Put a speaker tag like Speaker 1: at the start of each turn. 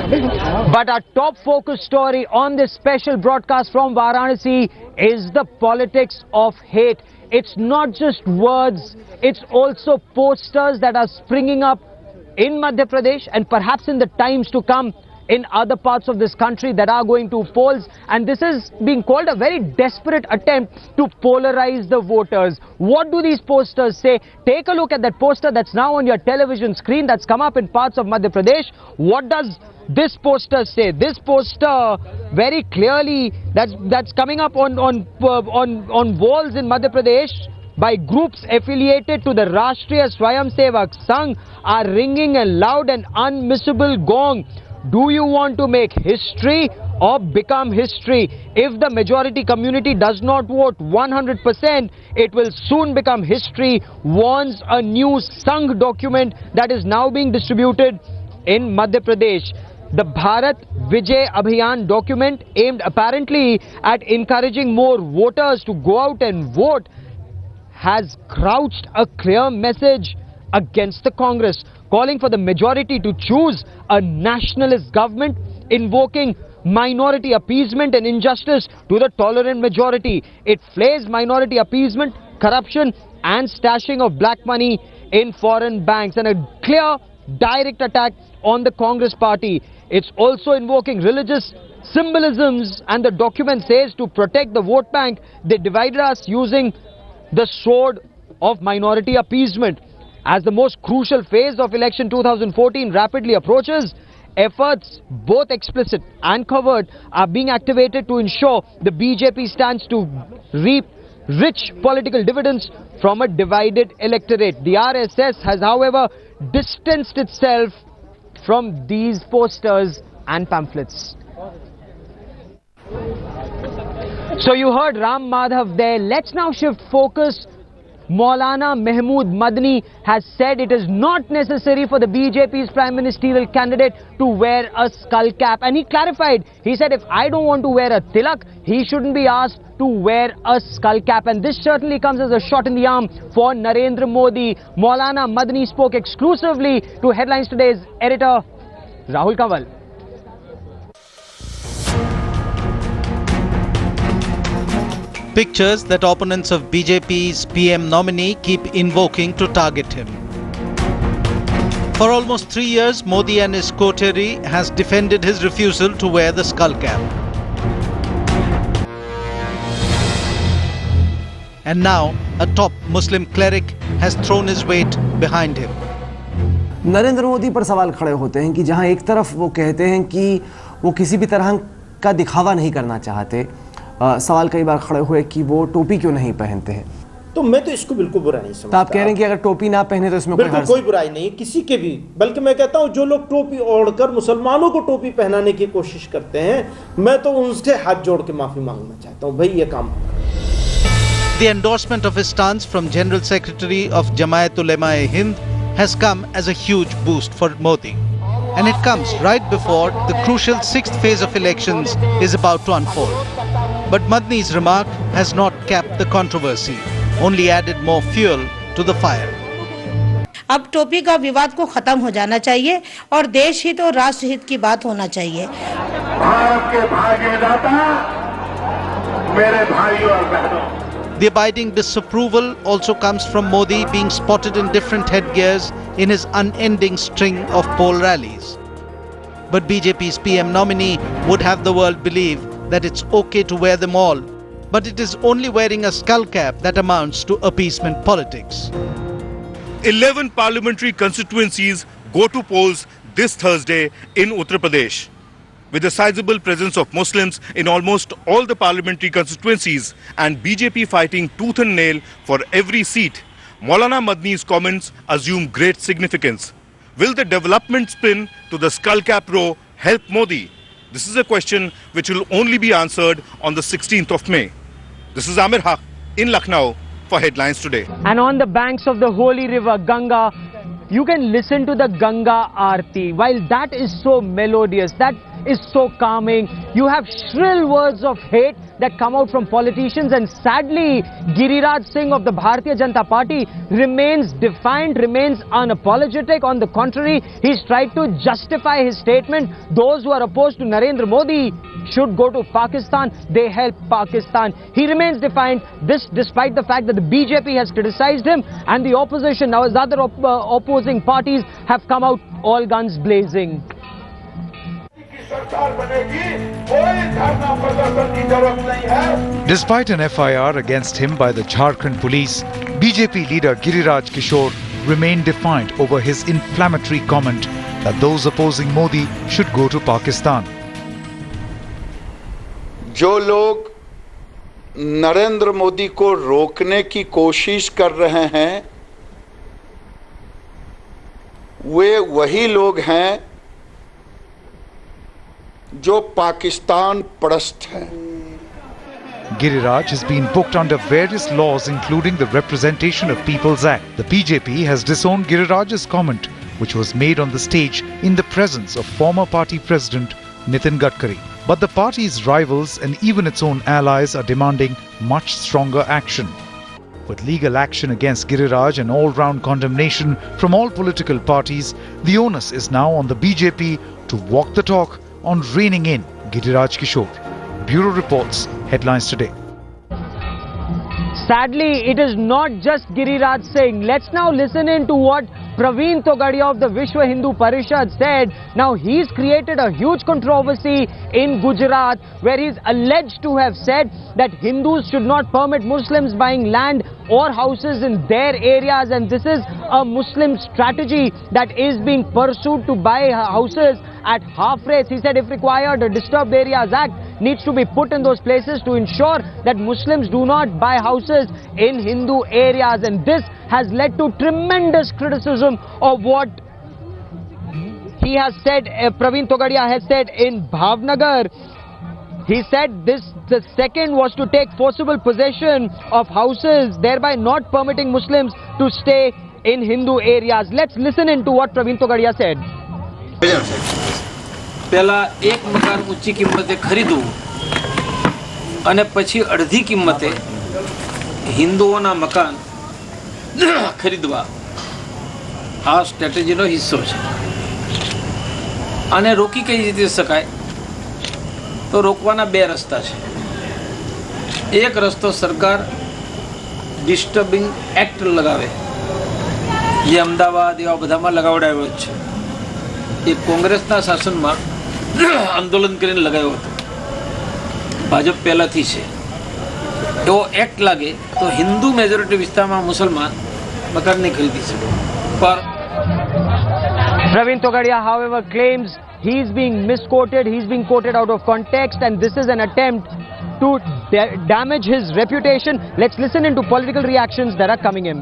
Speaker 1: But our top focus story on this special broadcast from Varanasi is the politics of hate. It's not just words, it's also posters that are springing up in Madhya Pradesh and perhaps in the times to come in other parts of this country that are going to polls, and this is being called a very desperate attempt to polarize the voters. What do these posters say? Take a look at that poster that's now on your television screen that's come up in parts of Madhya Pradesh. What does this poster say? This poster very clearly that's coming up on walls in Madhya Pradesh by groups affiliated to the Rashtriya Swayamsevak Sangh are ringing a loud and unmissable gong. Do you want to make history or become history? If the majority community does not vote 100%, it will soon become history, warns a new Sangh document that is now being distributed in Madhya Pradesh. The Bharat Vijay Abhiyan document, aimed apparently at encouraging more voters to go out and vote, has crouched a clear message against the Congress, calling for the majority to choose a nationalist government, invoking minority appeasement and injustice to the tolerant majority. It flays minority appeasement, corruption and stashing of black money in foreign banks, and a clear direct attack on the Congress party. It's also invoking religious symbolisms, and the document says to protect the vote bank, they divided us using the sword of minority appeasement. As the most crucial phase of election 2014 rapidly approaches, efforts, both explicit and covert, are being activated to ensure the BJP stands to reap rich political dividends from a divided electorate. The RSS has, however, distanced itself from these posters and pamphlets. So you heard Ram Madhav there. Let's now shift focus. Maulana Mahmood Madni has said it is not necessary for the BJP's prime ministerial candidate to wear a skull cap, and he clarified. He said if I don't want to wear a tilak, he shouldn't be asked to wear a skull cap, and this certainly comes as a shot in the arm for Narendra Modi. Maulana Madni spoke exclusively to Headlines Today's editor Rahul Kanwal.
Speaker 2: Pictures that opponents of BJP's PM nominee keep invoking to target him. For almost 3 years, Modi and his coterie has defended his refusal to wear the skull cap. And now, a top Muslim cleric has thrown his weight behind him.
Speaker 3: Narendra Modi पर सवाल खड़े होते हैं कि जहां एक तरफ वो कहते हैं कि वो किसी भी तरह का दिखावा नहीं करना चाहते, सवाल कई बार खड़े हुए कि वो टोपी क्यों नहीं पहनते हैं।
Speaker 4: तो मैं तो इसको बिल्कुल बुरा नहीं समझता।
Speaker 3: तो आप कह रहे हैं कि अगर टोपी ना पहने तो इसमें
Speaker 4: बिल्कुल कोई बुराई नहीं किसी के भी, बल्कि मैं कहता हूं जो लोग टोपी ओढ़कर मुसलमानों को टोपी पहनाने की कोशिश करते हैं, मैं तो उनसे हाथ जोड़ के माफी मांगना चाहता हूं, भाई ये काम।
Speaker 2: The endorsement of his stance from General Secretary of Jamaat Ulema-e-Hind has come as a huge boost for Modi. And it comes right before the crucial 6th phase of elections is about to unfold. But Madni's remark has not capped the controversy, only added more fuel to the fire.
Speaker 5: अब टोपी का विवाद को खत्म हो जाना चाहिए और देश हित और राष्ट्र हित की बात होना चाहिए।
Speaker 6: भारत के भाग्य दाता मेरे भाइयों और बहनों।
Speaker 2: The abiding disapproval also comes from Modi being spotted in different headgears in his unending string of poll rallies. But BJP's PM nominee would have the world believe that it's okay to wear them all, but it is only wearing a skull cap that amounts to appeasement politics.
Speaker 7: 11 parliamentary constituencies go to polls this Thursday in Uttar Pradesh. With a sizable presence of Muslims in almost all the parliamentary constituencies and BJP fighting tooth and nail for every seat, Maulana Madni's comments assume great significance. Will the development spin to the skull cap row help Modi? This is a question which will only be answered on the 16th of May. This is Amir Haq in Lucknow for Headlines Today.
Speaker 1: And on the banks of the holy river Ganga, you can listen to the Ganga Aarti. While that is so melodious, that is so calming. You have shrill words of hate that come out from politicians, and sadly Giriraj Singh of the Bharatiya Janata Party remains defiant, remains unapologetic. On the contrary, he's tried to justify his statement. Those who are opposed to Narendra Modi should go to Pakistan. They help Pakistan. He remains defiant, this despite the fact that the BJP has criticized him and the opposition, now as other opposing parties, have come out all guns blazing.
Speaker 8: Despite an FIR against him by the Jharkhand police, BJP leader Giriraj Kishore remained defiant over his inflammatory comment that those opposing Modi should go to Pakistan.
Speaker 9: जो लोग नरेंद्र मोदी को रोकने की कोशिश कर रहे हैं, वे वही लोग हैं जो पाकिस्तान परस्त हैं.
Speaker 8: Giriraj has been booked under various laws including the Representation of People's Act. The BJP has disowned Giriraj's comment, which was made on the stage in the presence of former party president Nitin Gadkari. But the party's rivals and even its own allies are demanding much stronger action. With legal action against Giriraj and all-round condemnation from all political parties, the onus is now on the BJP to walk the talk on reining in Giriraj Kishore. Bureau reports, headlines today.
Speaker 1: Sadly, it is not just Giriraj Singh. Let's now listen in to what Praveen Togadia of the Vishwa Hindu Parishad said. Now, he's created a huge controversy in Gujarat where he's alleged to have said that Hindus should not permit Muslims buying land or houses in their areas, and this is a Muslim strategy that is being pursued to buy houses at half rates. He said if required, a Disturbed Areas Act needs to be put in those places to ensure that Muslims do not buy houses in Hindu areas, and this has led to tremendous criticism of what he has said. Praveen Togadia has said in Bhavnagar. He said the second was to take forcible possession of houses, thereby not permitting Muslims to stay in Hindu areas. Let's listen in to what Praveen Togadia said.
Speaker 10: પહેલા એક મકાન ઊંચી કિંમતે ખરીદવું અને પછી અડધી કિંમતે હિન્દુઓના મકાન ખરીદવા, આ સ્ટ્રેટેજીનો હિસ્સો છે. આને રોકી કઈ રીતે શકાય? તો રોકવાના બે રસ્તા છે. એક રસ્તો સરકાર ડિસ્ટર્બિંગ એક્ટ લગાવે, જે અમદાવાદ એવા બધામાં લગાવડાવ્યો જ છે. એ કોંગ્રેસના શાસનમાં આંદોલન કરીને લગાવ્યો હતો, ભાજપ પહેલાંથી છે. એવો એક્ટ લાગે તો હિન્દુ મેજોરિટી વિસ્તારમાં મુસલમાન મકાન નહીં ખરીદી શકે. પર
Speaker 1: Praveen Togadia, however, claims he's being misquoted, he's being quoted out of context, and this is an attempt to damage his reputation. Let's listen into political reactions that are coming in.